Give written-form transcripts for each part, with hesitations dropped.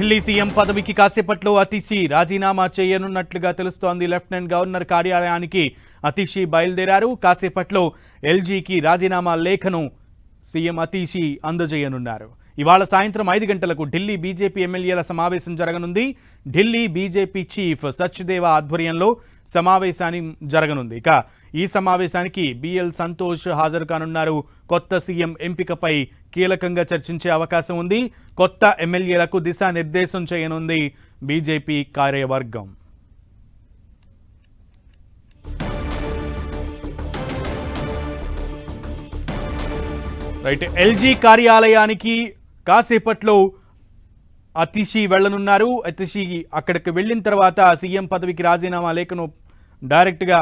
Delhi CM పదవికి కాసేపట్లో అతిషి రాజీనామా చేయనున్నట్లుగా తెలుస్తోంది. లెఫ్టినెంట్ గవర్నర్ కార్యాలయానికి అతిషి బయలుదేరారు. కాసేపట్లో ఎల్జీకి రాజీనామా లేఖను సీఎం అతిషి అందజేయనున్నారు. ఇవాళ సాయంత్రం 5 గంటలకు ఢిల్లీ బీజేపీ ఎమ్మెల్యేల సమావేశం జరగనుంది. ఢిల్లీ బీజేపీ చీఫ్ సచ్దేవా ఆధ్వర్యంలో సమావేశాన్ని జరగనుంది. ఇక ఈ సమావేశానికి బిఎల్ సంతోష్ హాజరు కానున్నారు. కొత్త సీఎం ఎంపికపై కీలకంగా చర్చించే అవకాశం ఉంది. కొత్త ఎమ్మెల్యేలకు దిశానిర్దేశం చేయనుంది బీజేపీ కార్యవర్గం. రైట్, ఎల్జీ కార్యాలయానికి కాసేపట్లో అతిషి వెళ్లనున్నారు. అతిషి అక్కడికి వెళ్ళిన తర్వాత సీఎం పదవికి రాజీనామా లేఖను డైరెక్ట్గా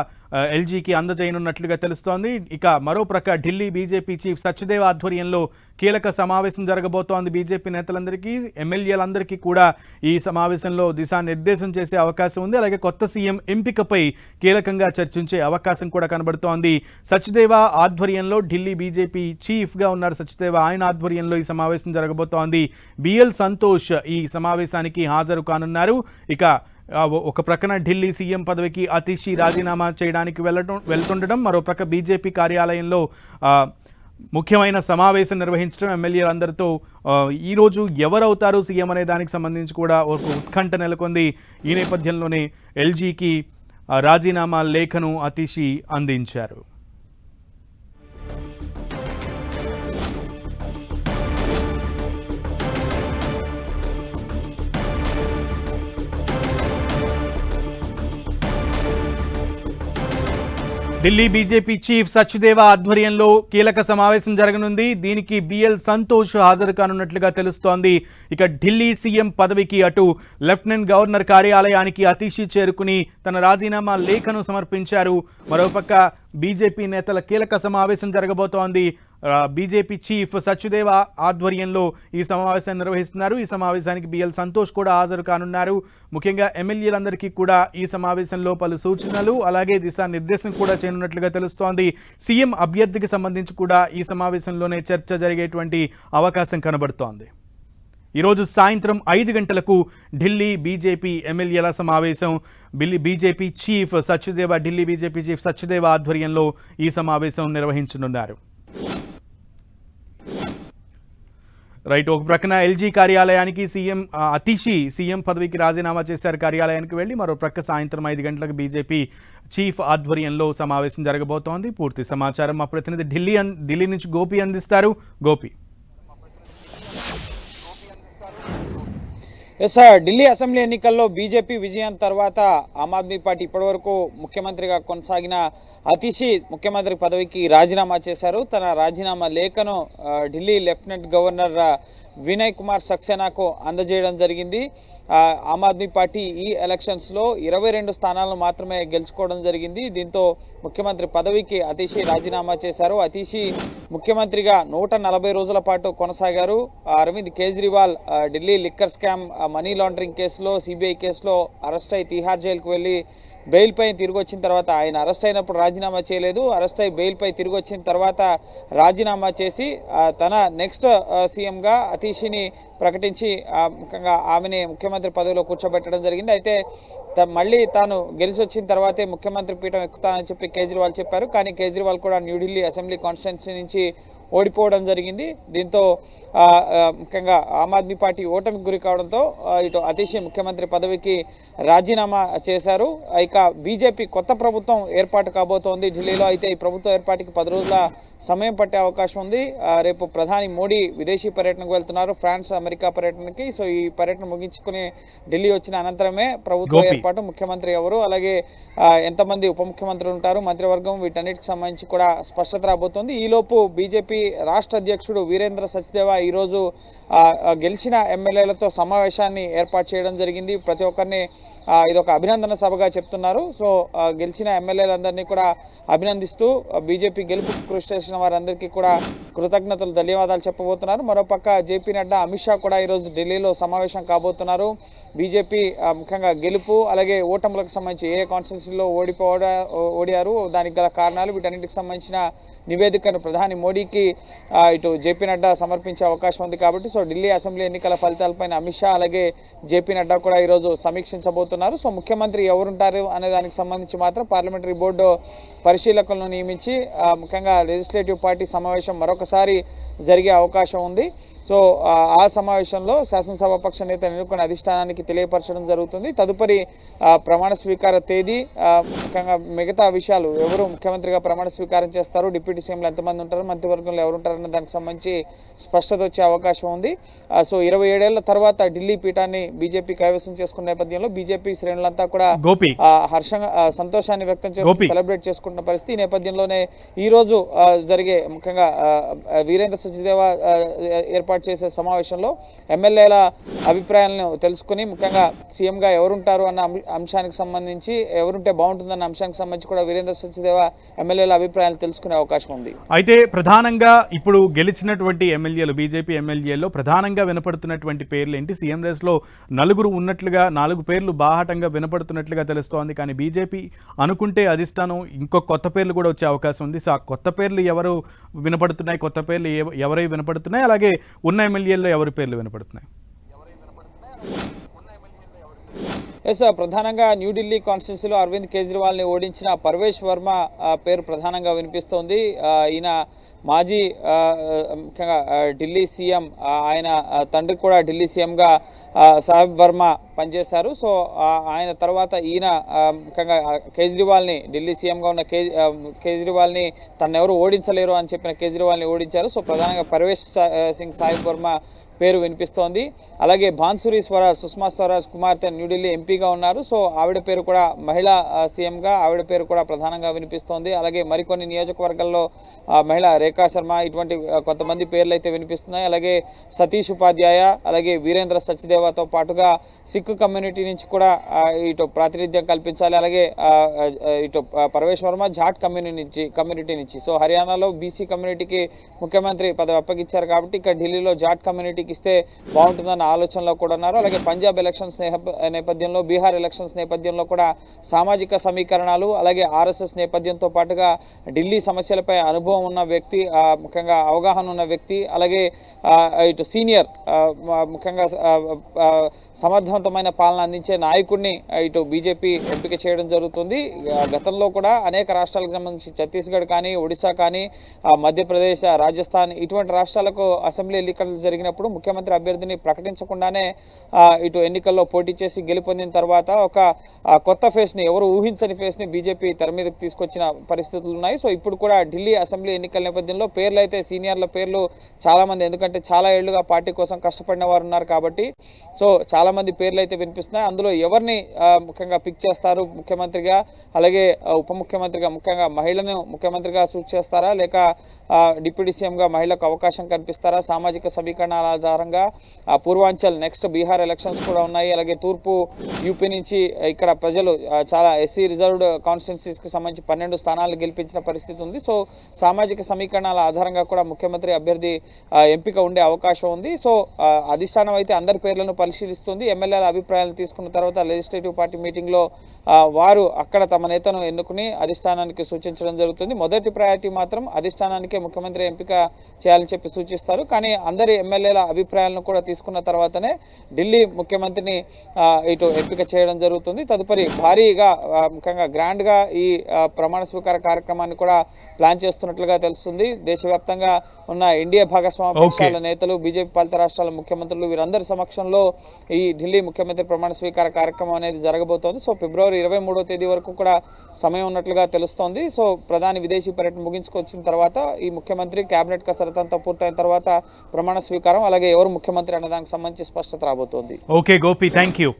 ఎల్జీకి అందజేయనున్నట్లుగా తెలుస్తోంది. ఇక మరో ప్రక్క ఢిల్లీ బీజేపీ చీఫ్ సచ్దేవ్ ఆధ్వర్యంలో కీలక సమావేశం జరగబోతోంది. బీజేపీ నేతలందరికీ, ఎమ్మెల్యేలందరికీ కూడా ఈ సమావేశంలో దిశానిర్దేశం చేసే అవకాశం ఉంది. అలాగే కొత్త సీఎం ఎంపికపై కీలకంగా చర్చించే అవకాశం కూడా కనబడుతోంది. సచ్దేవ ఆధ్వర్యంలో ఢిల్లీ బీజేపీ చీఫ్గా ఉన్నారు సచ్దేవ. ఆయన ఆధ్వర్యంలో ఈ సమావేశం జరగబోతోంది. బిఎల్ సంతోష్ ఈ సమావేశానికి హాజరు కానున్నారు. ఇక ఒక ప్రక్కన ఢిల్లీ సీఎం పదవికి అతిషి రాజీనామా చేయడానికి వెళ్తుండడం, మరో ప్రక్క బీజేపీ కార్యాలయంలో ముఖ్యమైన సమావేశం నిర్వహించడం ఎమ్మెల్యేలందరితో. ఈరోజు ఎవరవుతారు సీఎం అనే దానికి సంబంధించి కూడా ఒక ఉత్కంఠ నెలకొంది. ఈ నేపథ్యంలోనే ఎల్జీకి రాజీనామా లేఖను అతిషి అందించారు. ఢిల్లీ బీజేపీ చీఫ్ సచ్దేవ ఆధ్వర్యంలో కీలక సమావేశం జరగనుంది. దీనికి బిఎల్ సంతోష్ హాజరు కానున్నట్లుగా తెలుస్తోంది. ఇక ఢిల్లీ సీఎం పదవికి అటు లెఫ్టినెంట్ గవర్నర్ కార్యాలయానికి అతిషి చేరుకుని తన రాజీనామా లేఖను సమర్పించారు. మరోపక్క బీజేపీ నేతల కీలక సమావేశం జరగబోతోంది. బీజేపీ చీఫ్ సచ్దేవ ఆధ్వర్యంలో ఈ సమావేశాన్ని నిర్వహిస్తున్నారు. ఈ సమావేశానికి బిఎల్ సంతోష్ కూడా హాజరు కానున్నారు. ముఖ్యంగా ఎమ్మెల్యేలందరికీ కూడా ఈ సమావేశంలో పలు సూచనలు అలాగే దిశానిర్దేశం కూడా చేయనున్నట్లుగా తెలుస్తోంది. సీఎం అభ్యర్థికి సంబంధించి కూడా ఈ సమావేశంలోనే చర్చ జరిగేటువంటి అవకాశం కనబడుతోంది. ఈరోజు సాయంత్రం 5 గంటలకు ఢిల్లీ బీజేపీ ఎమ్మెల్యేల సమావేశం. BJP chief Sachdeva, Delhi BJP chief Sachdeva ఆధ్వర్యంలో ఈ సమావేశం నిర్వహించనున్నారు. రైట్, ఒక ప్రక్కన ఎల్జీ కార్యాలయానికి అతిషి సీఎం పదవికి రాజీనామా చేశారు కార్యాలయానికి వెళ్ళి. మరో ప్రక్క సాయంత్రం 5 గంటలకు బీజేపీ చీఫ్ ఆధ్వర్యంలో సమావేశం జరగబోతోంది. పూర్తి సమాచారం మా ప్రతినిధి ఢిల్లీ నుంచి గోపి అందిస్తారు. గోపి. ఢిల్లీ అసెంబ్లీ ఎన్నికల్లో బీజేపీ విజయం తర్వాత ఆమ్ ఆద్మీ పార్టీ ఇప్పటివరకు ముఖ్యమంత్రిగా కొనసాగిన అతిషి ముఖ్యమంత్రి పదవికి రాజీనామా చేశారు. తన రాజీనామా లేఖను ఢిల్లీ లెఫ్టినెంట్ గవర్నర్ వినయ్ కుమార్ సక్సేనాకు అందజేయడం జరిగింది. ఆమ్ ఆద్మీ పార్టీ ఈ ఎలక్షన్స్లో 22 స్థానాలను మాత్రమే గెలుచుకోవడం జరిగింది. దీంతో ముఖ్యమంత్రి పదవికి అతిషి రాజీనామా చేశారు. అతిషి ముఖ్యమంత్రిగా 140 రోజుల పాటు కొనసాగారు. Arvind Kejriwal Delhi liquor scam money laundering కేసులో, సిబిఐ కేసులో అరెస్ట్ అయి తిహార్ జైలుకు వెళ్ళి బెయిల్పై తిరిగి వచ్చిన తర్వాత ఆయన అరెస్ట్ అయినప్పుడు రాజీనామా చేయలేదు. అరెస్ట్ అయి బెయిల్పై తిరిగి వచ్చిన తర్వాత రాజీనామా చేసి తన నెక్స్ట్ సీఎంగా అతిషిని ప్రకటించి ముఖ్యంగా ఆమెని ముఖ్యమంత్రి పదవిలో కూర్చోబెట్టడం జరిగింది. అయితే మళ్ళీ తాను గెలిచి వచ్చిన తర్వాతే ముఖ్యమంత్రి పీఠం ఎక్కుతానని చెప్పి కేజ్రీవాల్ చెప్పారు. కానీ కేజ్రీవాల్ కూడా న్యూఢిల్లీ అసెంబ్లీ కాన్స్టిట్యున్సీ నుంచి ఓడిపోవడం జరిగింది. దీంతో ముఖ్యంగా ఆమ్ ఆద్మీ పార్టీ ఓటమికి గురి కావడంతో ఇటు అతిషి ముఖ్యమంత్రి పదవికి రాజీనామా చేశారు. ఇక బీజేపీ కొత్త ప్రభుత్వం ఏర్పాటు కాబోతోంది ఢిల్లీలో. అయితే ఈ ప్రభుత్వం ఏర్పాటుకి 10 రోజుల సమయం పట్టే అవకాశం ఉంది. రేపు ప్రధాని మోడీ విదేశీ పర్యటనకు వెళ్తున్నారు, ఫ్రాన్స్, అమెరికా పర్యటనకి. సో ఈ పర్యటన ముగించుకుని ఢిల్లీ వచ్చిన అనంతరమే ప్రభుత్వం ఏర్పాటు, ముఖ్యమంత్రి ఎవరు, అలాగే ఎంతమంది ఉప ముఖ్యమంత్రులు ఉంటారు, మంత్రివర్గం, వీటన్నిటికి సంబంధించి కూడా స్పష్టత రాబోతోంది. ఈలోపు బీజేపీ రాష్ట్ర అధ్యక్షుడు వీరేంద్ర సచ్దేవ ఈరోజు గెలిచిన ఎమ్మెల్యేలతో సమావేశాన్ని ఏర్పాటు చేయడం జరిగింది. ప్రతి ఒక్కరిని ఇదొక అభినందన సభగా చెప్తున్నారు. సో గెలిచిన ఎమ్మెల్యేలందరినీ కూడా అభినందిస్తూ బీజేపీ గెలుపు కృషి చేసిన వారందరికీ కూడా కృతజ్ఞతలు, ధన్యవాదాలు చెప్పబోతున్నారు. మరోపక్క జేపీ నడ్డా, అమిత్ షా కూడా ఈరోజు ఢిల్లీలో సమావేశం కాబోతున్నారు. బీజేపీ ముఖ్యంగా గెలుపు అలాగే ఓటములకు సంబంధించి ఏ కాన్స్టిట్యున్సీలో ఓడియారు, దానికి గల కారణాలు, వీటన్నిటికి సంబంధించిన నివేదికను ప్రధాని మోడీకి ఇటు జేపీ నడ్డా సమర్పించే అవకాశం ఉంది కాబట్టి సో ఢిల్లీ అసెంబ్లీ ఎన్నికల ఫలితాలపైన అమిత్ షా అలాగే జేపీ నడ్డా కూడా ఈరోజు సమీక్షించబోతున్నారు. సో ముఖ్యమంత్రి ఎవరుంటారు అనే దానికి సంబంధించి మాత్రం పార్లమెంటరీ బోర్డు పరిశీలకులను నియమించి ముఖ్యంగా లెజిస్లేటివ్ పార్టీ సమావేశం మరొకసారి జరిగే అవకాశం ఉంది. సో ఆ సమావేశంలో శాసనసభాపక్ష నేతను ఎన్నుకునే అధిష్టానానికి తెలియపరచడం జరుగుతుంది. తదుపరి ప్రమాణ స్వీకార తేదీ, ముఖ్యంగా మిగతా విషయాలు, ఎవరు ముఖ్యమంత్రిగా ప్రమాణ స్వీకారం చేస్తారు, డిప్యూటీ సీఎంలు ఎంతమంది ఉంటారు, మంత్రివర్గంలో ఎవరు ఉంటారన్న దానికి సంబంధించి స్పష్టత వచ్చే అవకాశం ఉంది. సో 27 ఏళ్ల తర్వాత ఢిల్లీ పీఠాన్ని బీజేపీ కైవసం చేసుకున్న నేపథ్యంలో బీజేపీ శ్రేణులంతా కూడా హర్షంగా సంతోషాన్ని వ్యక్తం చేస్తూ సెలబ్రేట్ చేసుకుంటున్న పరిస్థితి. ఈ నేపథ్యంలోనే ఈ రోజు జరిగే ముఖ్యంగా వీరేంద్ర సచ్దేవా ఏర్పాటు చేసే సమావేశంలో ఎమ్మెల్యేల అభిప్రాయాలను తెలుసుకుని ముఖ్యంగా సీఎంగా ఎవరుంటారు అన్న అంశానికి సంబంధించి, ఎవరుంటే బాగుంటుందన్న అంశానికి సంబంధించి కూడా వీరేంద్ర సచ్దేవా ఎమ్మెల్యేల అభిప్రాయాలు తెలుసుకునే అవకాశం ఉంది. అయితే ప్రధానంగా ఇప్పుడు గెలిచినటువంటి ఎమ్మెల్యేలు, బీజేపీ ఎమ్మెల్యేల్లో ప్రధానంగా వినపడుతున్నటువంటి పేర్లు ఏంటి? సీఎం రేస్లో 4 ఉన్నట్లుగా 4 పేర్లు బాహాటంగా వినపడుతున్నట్లుగా తెలుస్తోంది. కానీ బీజేపీ అనుకుంటే అధిష్టానం ఇంకో కొత్త పేర్లు కూడా వచ్చే అవకాశం ఉంది. సో ఆ కొత్త పేర్లు ఎవరు వినపడుతున్నాయి, కొత్త పేర్లు ఎవరై వినపడుతున్నాయి, అలాగే ఉన్న ఎమ్మెల్యేల్లో ఎవరి పేర్లు వినపడుతున్నాయి? ప్రధానంగా న్యూఢిల్లీ కాన్స్టిట్యున్సీలో అరవింద్ కేజ్రీవాల్ని ఓడించిన పర్వేష్ వర్మ పేరు ప్రధానంగా వినిపిస్తోంది. ఈయన మాజీ ముఖ్యంగా ఢిల్లీ సీఎం, ఆయన తండ్రి కూడా ఢిల్లీ సీఎంగా సాహిబ్ వర్మ పనిచేశారు. సో ఆయన తర్వాత ఈయన ముఖ్యంగా కేజ్రీవాల్ని, ఢిల్లీ సీఎంగా ఉన్న కేజ్రీవాల్ని తనెవరు ఓడించలేరు అని చెప్పిన కేజ్రీవాల్ని ఓడించారు. సో ప్రధానంగా పర్వేష్ సింగ్ సాహిబ్ వర్మ పేరు వినిపిస్తోంది. అలాగే బాన్సురి స్వరాజ్, సుష్మా స్వరాజ్ కుమార్తె న్యూఢిల్లీ ఎంపీగా ఉన్నారు. సో ఆవిడ పేరు కూడా మహిళా సీఎంగా, ఆవిడ పేరు కూడా ప్రధానంగా వినిపిస్తోంది. అలాగే మరికొన్ని నియోజకవర్గాల్లో మహిళా రేఖా శర్మ, ఇటువంటి కొంతమంది పేర్లు అయితే వినిపిస్తున్నాయి. అలాగే సతీష్ ఉపాధ్యాయ, అలాగే వీరేంద్ర సచ్దేవాతో పాటుగా సిక్ కమ్యూనిటీ నుంచి కూడా ఇటు ప్రాతినిధ్యం కల్పించాలి. అలాగే ఇటు పరమేశ్వర్ వర్మ జాట్ కమ్యూనిటీ నుంచి. సో హర్యానాలో బీసీ కమ్యూనిటీకి ముఖ్యమంత్రి పదవి అప్పగించారు కాబట్టి ఇక్కడ ఢిల్లీలో జాట్ కమ్యూనిటీకి ఇస్తే బాగుంటుందన్న ఆలోచనలో కూడా ఉన్నారు. అలాగే పంజాబ్ ఎలక్షన్స్ నేపథ్యంలో, బీహార్ ఎలక్షన్స్ నేపథ్యంలో కూడా సామాజిక సమీకరణాలు, అలాగే ఆర్ఎస్ఎస్ నేపథ్యంతో పాటుగా ఢిల్లీ సమస్యలపై అనుభవం ఉన్న వ్యక్తి, ముఖ్యంగా అవగాహన ఉన్న వ్యక్తి, అలాగే ఇటు సీనియర్, ముఖ్యంగా సమర్థవంతమైన పాలన అందించే నాయకుడిని ఇటు బీజేపీ ఎంపిక చేయడం జరుగుతుంది. గతంలో కూడా అనేక రాష్ట్రాలకు సంబంధించి ఛత్తీస్గఢ్ కానీ, ఒడిశా కానీ, మధ్యప్రదేశ్, రాజస్థాన్ ఇటువంటి రాష్ట్రాలకు అసెంబ్లీ ఎన్నికలు జరిగినప్పుడు ముఖ్యమంత్రి అభ్యర్థిని ప్రకటించకుండానే ఇటు ఎన్నికల్లో పోటీ చేసి గెలుపొందిన తర్వాత ఒక కొత్త ఫేస్ని, ఎవరు ఊహించని ఫేస్ని బీజేపీ తెర మీదకి తీసుకొచ్చిన పరిస్థితులు ఉన్నాయి. సో ఇప్పుడు కూడా ఢిల్లీ అసెంబ్లీ ఎన్నికల నేపథ్యంలో పేర్లు అయితే, సీనియర్ల పేర్లు చాలామంది, ఎందుకంటే చాలా ఏళ్లుగా పార్టీ కోసం కష్టపడిన వారు ఉన్నారు కాబట్టి సో చాలామంది పేర్లు అయితే వినిపిస్తున్నాయి. అందులో ఎవరిని ముఖ్యంగా పిక్ చేస్తారు ముఖ్యమంత్రిగా, అలాగే ఉప ముఖ్యమంత్రిగా, ముఖ్యంగా మహిళను ముఖ్యమంత్రిగా సూచిస్తారా, లేక డిప్యూటీ సీఎంగా మహిళలకు అవకాశం కల్పిస్తారా? సామాజిక సమీకరణాల ఆధారంగా పూర్వాంచల్, నెక్స్ట్ బీహార్ ఎలక్షన్స్ కూడా ఉన్నాయి. అలాగే తూర్పు యూపీ నుంచి ఇక్కడ ప్రజలు చాలా ఎస్సీ రిజర్వ్డ్ కాన్స్టిట్యున్సీస్కి సంబంధించి 12 స్థానాలు గెలిపించిన పరిస్థితి ఉంది. సో సామాజిక సమీకరణాల ఆధారంగా కూడా ముఖ్యమంత్రి అభ్యర్థి ఎంపిక ఉండే అవకాశం ఉంది. సో అధిష్టానం అయితే అందరి పేర్లను పరిశీలిస్తుంది. ఎమ్మెల్యేల అభిప్రాయాలు తీసుకున్న తర్వాత లెజిస్లేటివ్ పార్టీ మీటింగ్లో వారు అక్కడ తమ నేతను ఎన్నుకుని అధిష్టానానికి సూచించడం జరుగుతుంది. మొదటి ప్రయారిటీ మాత్రం అధిష్టానానికే ముఖ్యమంత్రి ఎంపిక చేయాలని చెప్పి సూచిస్తారు. కానీ అందరి ఎమ్మెల్యేల అభిప్రాయాలను కూడా తీసుకున్న తర్వాతనే ఢిల్లీ ముఖ్యమంత్రిని ఇటు ఎంపిక చేయడం జరుగుతుంది. తదుపరి భారీగా, ముఖ్యంగా గ్రాండ్గా ఈ ప్రమాణ స్వీకార కార్యక్రమాన్ని కూడా ప్లాన్ చేస్తున్నట్లుగా తెలుస్తుంది. దేశవ్యాప్తంగా ఉన్న ఎన్డీఏ భాగస్వామ్య పక్షాల నేతలు, బీజేపీ పాలిత రాష్ట్రాల ముఖ్యమంత్రులు, వీరందరి సమక్షంలో ఈ ఢిల్లీ ముఖ్యమంత్రి ప్రమాణ స్వీకార కార్యక్రమం అనేది జరగబోతోంది. సో ఫిబ్రవరి 23వ తేదీ వరకు కూడా సమయం ఉన్నట్లుగా తెలుస్తోంది. సో ప్రధాని విదేశీ పర్యటన ముగించుకొచ్చిన తర్వాత ఈ ముఖ్యమంత్రి కేబినెట్ కసరత్తంతా పూర్తయిన తర్వాత ప్రమాణ స్వీకారం, అలాగే ఎవరు ముఖ్యమంత్రి అనే దానికి సంబంధించి స్పష్టత రాబోతోంది. Okay Gopi, thank you.